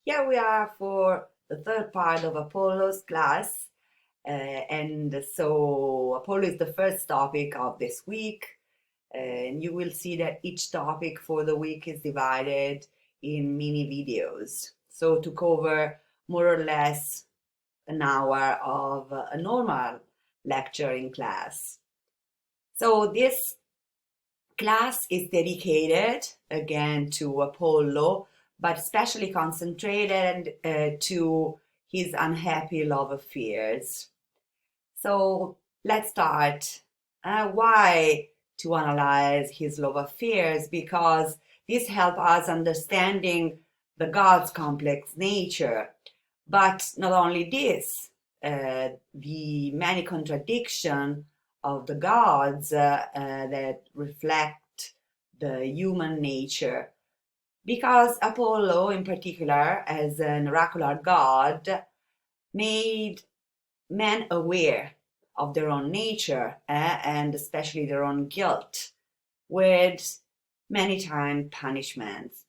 Here we are for the third part of Apollo's class. And so Apollo is the first topic of this week. And you will see that each topic for the week is divided in mini videos. So to cover more or less an hour of a normal lecture in class. So this class is dedicated again to Apollo, but especially concentrated to his unhappy love affairs. So let's start. Why to analyze his love affairs? Because this helps us understanding the God's complex nature. But not only this, the many contradictions of the gods that reflect the human nature. Because Apollo, in particular, as an oracular god, made men aware of their own nature and especially their own guilt, with many times punishments.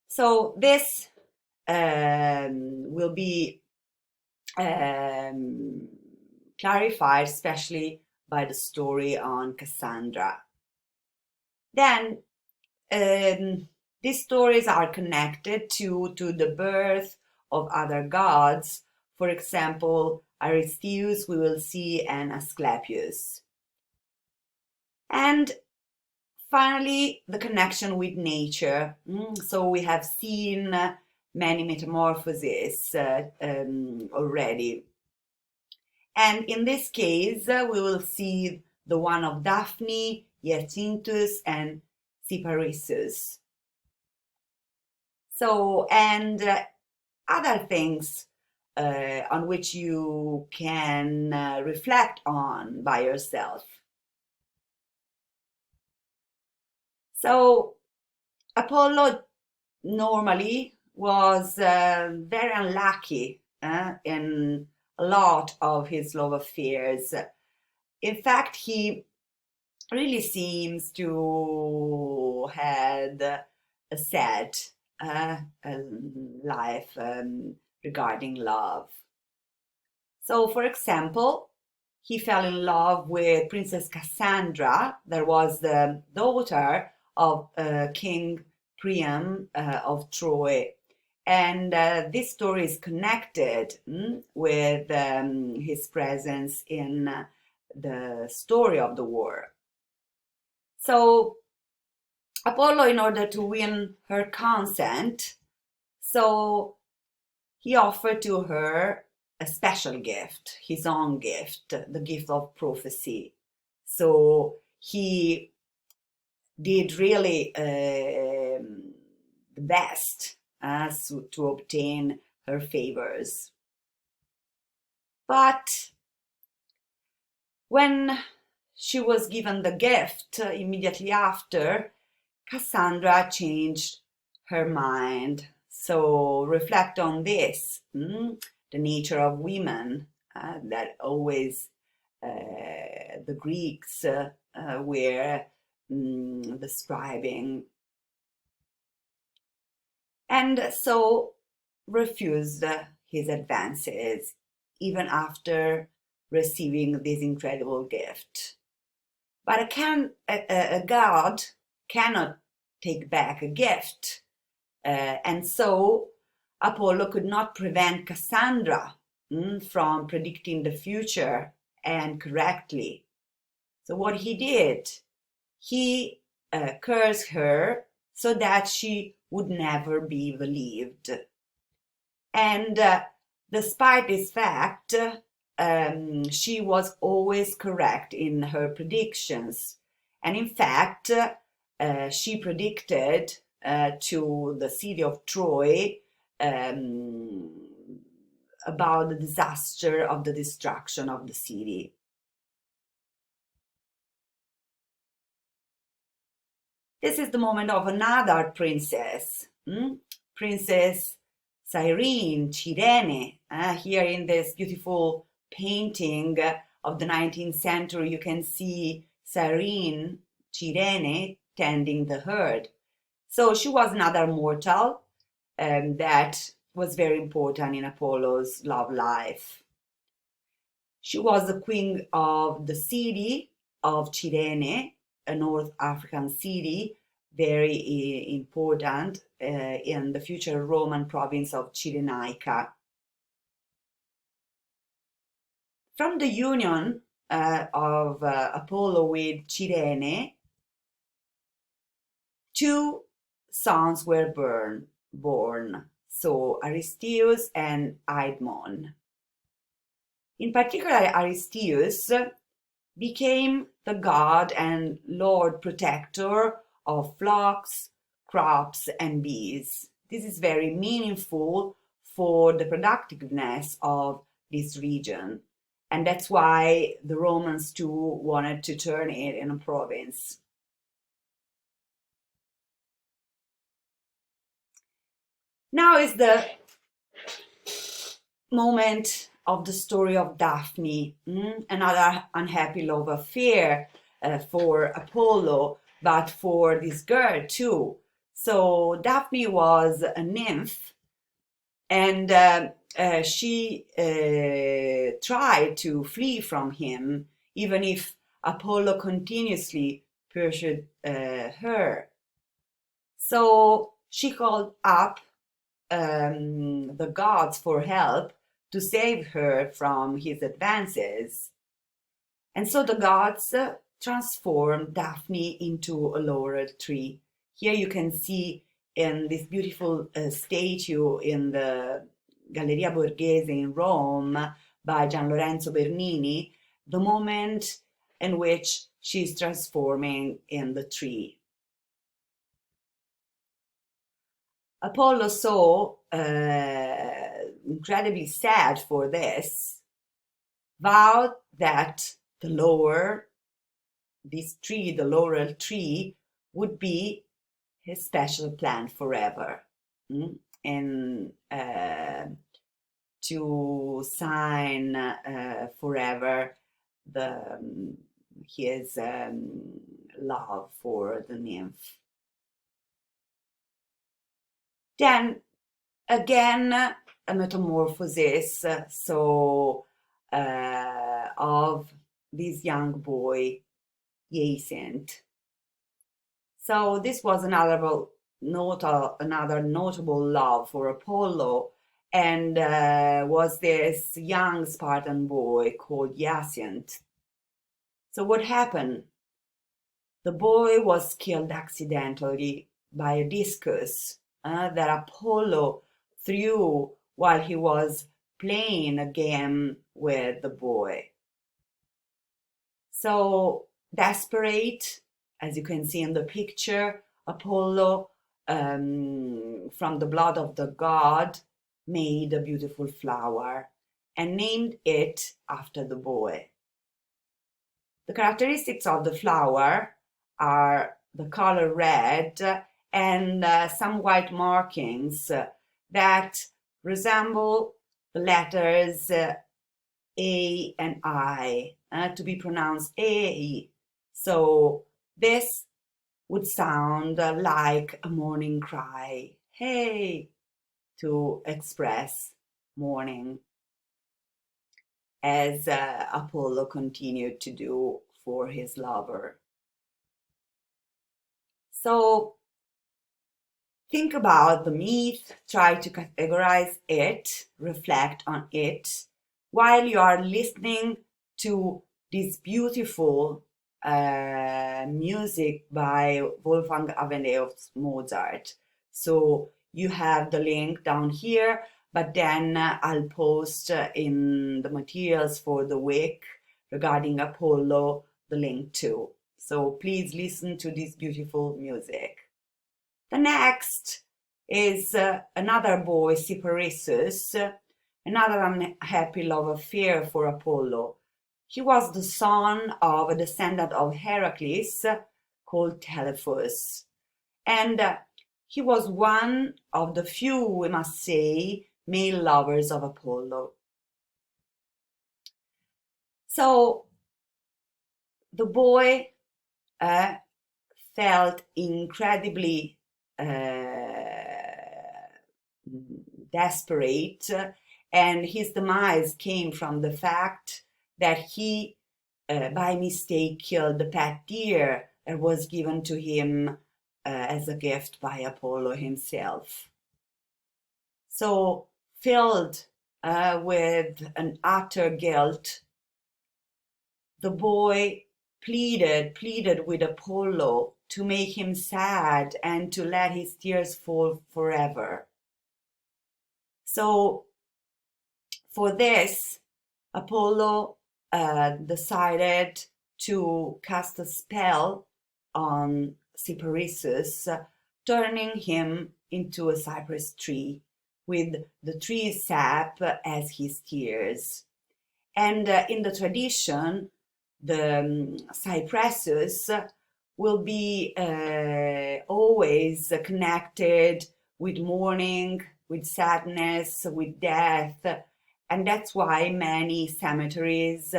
So this will be clarified, especially by the story on Cassandra. Then these stories are connected to the birth of other gods. For example, Aristeus, we will see, and Asclepius. And finally, the connection with nature. So we have seen many metamorphoses already. And in this case, we will see the one of Daphne, Hyacinthus, and Cyparissus. So, and other things on which you can reflect on by yourself. So, Apollo normally was very unlucky in a lot of his love affairs. In fact, he really seems to had a sad life regarding love. So, for example, he fell in love with Princess Cassandra, that was the daughter of King Priam of Troy. And this story is connected with his presence in the story of the war. So Apollo, in order to win her consent, so he offered to her a special gift, his own gift, the gift of prophecy. So he did really the best to obtain her favors. But when she was given the gift immediately after, Cassandra changed her mind. So reflect on this, the nature of women that always the Greeks were describing. And so refused his advances even after receiving this incredible gift. But a god cannot take back a gift. And so Apollo could not prevent Cassandra from predicting the future and correctly. So what he did, he cursed her so that she would never be believed. And despite this fact, she was always correct in her predictions. And in fact, she predicted to the city of Troy about the disaster of the destruction of the city. This is the moment of another princess, Princess Cyrene, Cyrene. Here in this beautiful painting of the 19th century, you can see Cyrene, Cyrene, tending the herd. So she was another mortal, that was very important in Apollo's love life. She was the queen of the city of Cyrene, a North African city, very important in the future Roman province of Cyrenaica. From the union of Apollo with Cyrene, two sons were born, so Aristeus and Aidmon. In particular, Aristeus became the god and lord protector of flocks, crops, and bees. This is very meaningful for the productiveness of this region, and that's why the Romans too wanted to turn it in a province. Now is the moment of the story of Daphne, another unhappy love affair for Apollo, but for this girl too. So Daphne was a nymph, and she tried to flee from him, even if Apollo continuously pursued her. So she called up the gods for help to save her from his advances. And so the gods transformed Daphne into a laurel tree. Here you can see in this beautiful statue in the Galleria Borghese in Rome by Gian Lorenzo Bernini, the moment in which she's transforming in the tree. Apollo, so incredibly sad for this, vowed that the laurel tree, would be his special plant forever, and to sign forever his love for the nymph. Then again, a metamorphosis, of this young boy, Hyacinth. So this was another notable love for Apollo, and was this young Spartan boy called Hyacinth. So what happened? The boy was killed accidentally by a discus that Apollo threw while he was playing a game with the boy. So desperate, as you can see in the picture, Apollo, from the blood of the god, made a beautiful flower and named it after the boy. The characteristics of the flower are the color red and some white markings that resemble the letters A and I, to be pronounced A. So this would sound like a morning cry, hey, to express mourning, as Apollo continued to do for his lover. So think about the myth, try to categorize it, reflect on it, while you are listening to this beautiful music by Wolfgang Amadeus Mozart. So you have the link down here, but then I'll post in the materials for the week regarding Apollo the link too. So please listen to this beautiful music. The next is another boy, Cyparissus, another unhappy love affair for Apollo. He was the son of a descendant of Heracles called Telephus, and he was one of the few, we must say, male lovers of Apollo. So the boy felt incredibly desperate, and his demise came from the fact that he, by mistake, killed the pet deer that was given to him as a gift by Apollo himself. So, filled with an utter guilt, the boy pleaded with Apollo to make him sad and to let his tears fall forever. So, for this, Apollo decided to cast a spell on Cyparissus, turning him into a cypress tree with the tree's sap as his tears. And in the tradition, the cypressus will be always connected with mourning, with sadness, with death, and that's why many cemeteries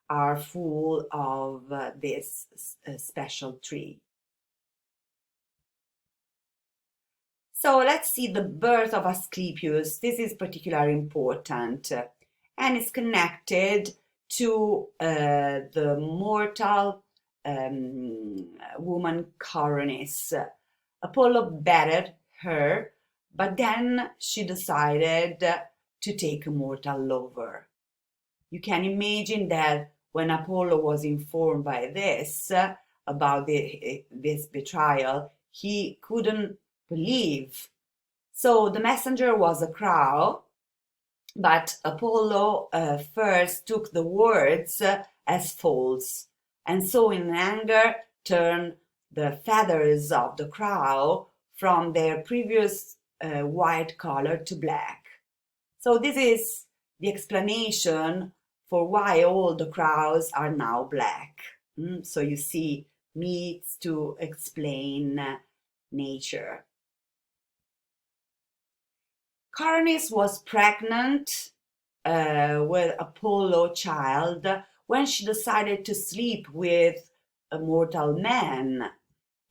are full of this special tree. So let's see the birth of Asclepius. This is particularly important, and it's connected to the mortal woman Coronis. Apollo battered her, but then she decided to take a mortal lover. You can imagine that when Apollo was informed by this, about this betrayal, he couldn't believe. So the messenger was a crow, but Apollo first took the words as false, and so in anger turned the feathers of the crow from their previous white color to black. So this is the explanation for why all the crows are now black. So you see, myths to explain nature. Coronis was pregnant with Apollo child when she decided to sleep with a mortal man,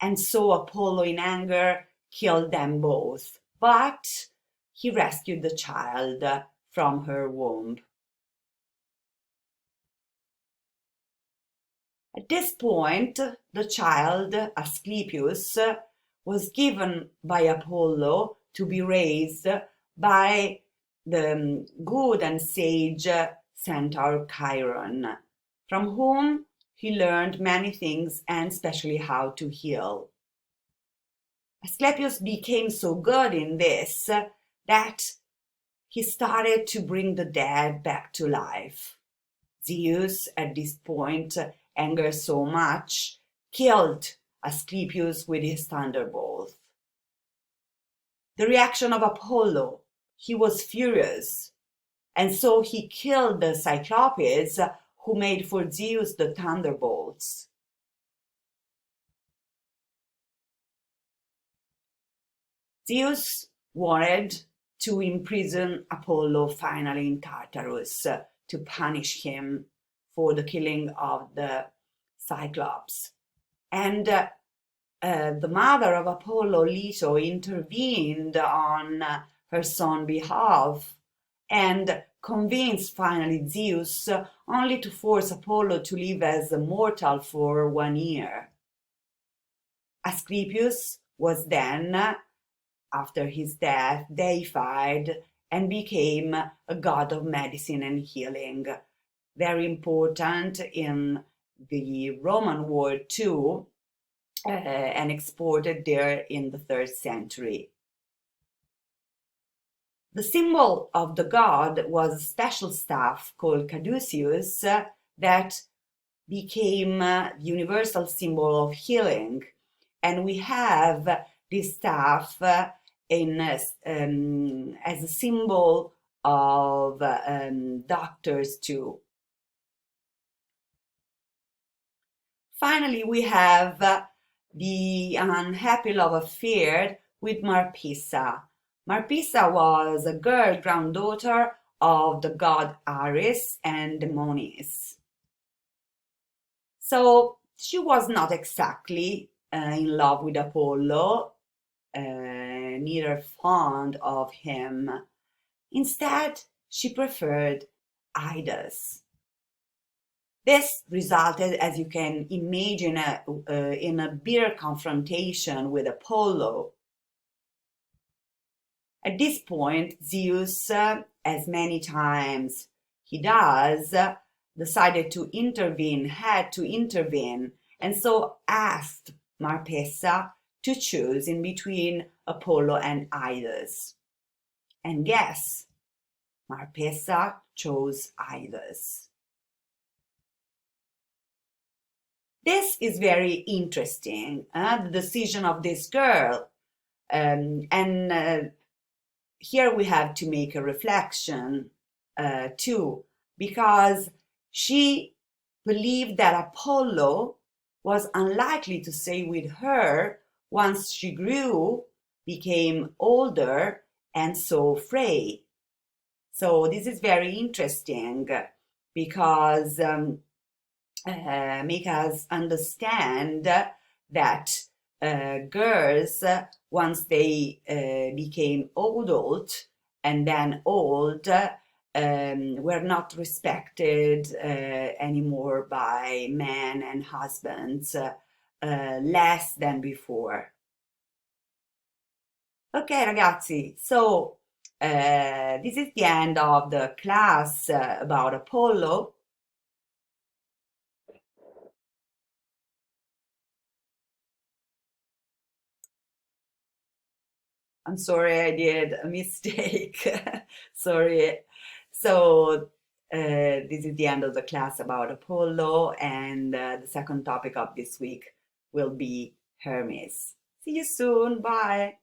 and so Apollo in anger killed them both, but he rescued the child from her womb. At this point, the child, Asclepius, was given by Apollo to be raised by the good and sage centaur Chiron, from whom he learned many things and especially how to heal. Asclepius became so good in this that he started to bring the dead back to life. Zeus, at this point, angered so much, killed Asclepius with his thunderbolt. The reaction of Apollo, he was furious, and so he killed the Cyclopes who made for Zeus the thunderbolts. Zeus wanted to imprison Apollo finally in Tartarus to punish him for the killing of the Cyclops. And the mother of Apollo, Leto, intervened on her son's behalf and convinced finally Zeus only to force Apollo to live as a mortal for 1 year. Asclepius was then, after his death, deified and became a god of medicine and healing. Very important in the Roman world too, and exported there in the 3rd century. The symbol of the god was a special staff called caduceus that became the universal symbol of healing, and we have this staff as a symbol of doctors too. Finally, we have the unhappy love affair with Marpessa. Marpessa was a girl granddaughter of the god Ares and Demonis. So she was not exactly in love with Apollo, neither fond of him, Instead, she preferred idols. This resulted, as you can imagine, in a bitter confrontation with Apollo. At this point, Zeus, as many times he does, decided to intervene, had to intervene, and so asked Marpessa to choose in between Apollo and Idas. And guess, Marpessa chose Idas. This is very interesting, the decision of this girl. And here we have to make a reflection too, because she believed that Apollo was unlikely to stay with her once she grew, became older, and so free. So this is very interesting because make us understand that girls, once they became adult and then old, were not respected anymore by men and husbands, less than before. Okay, ragazzi, so this is the end of the class about Apollo. I'm sorry, I did a mistake. Sorry. So, this is the end of the class about Apollo, and the second topic of this week will be Hermes. See you soon. Bye.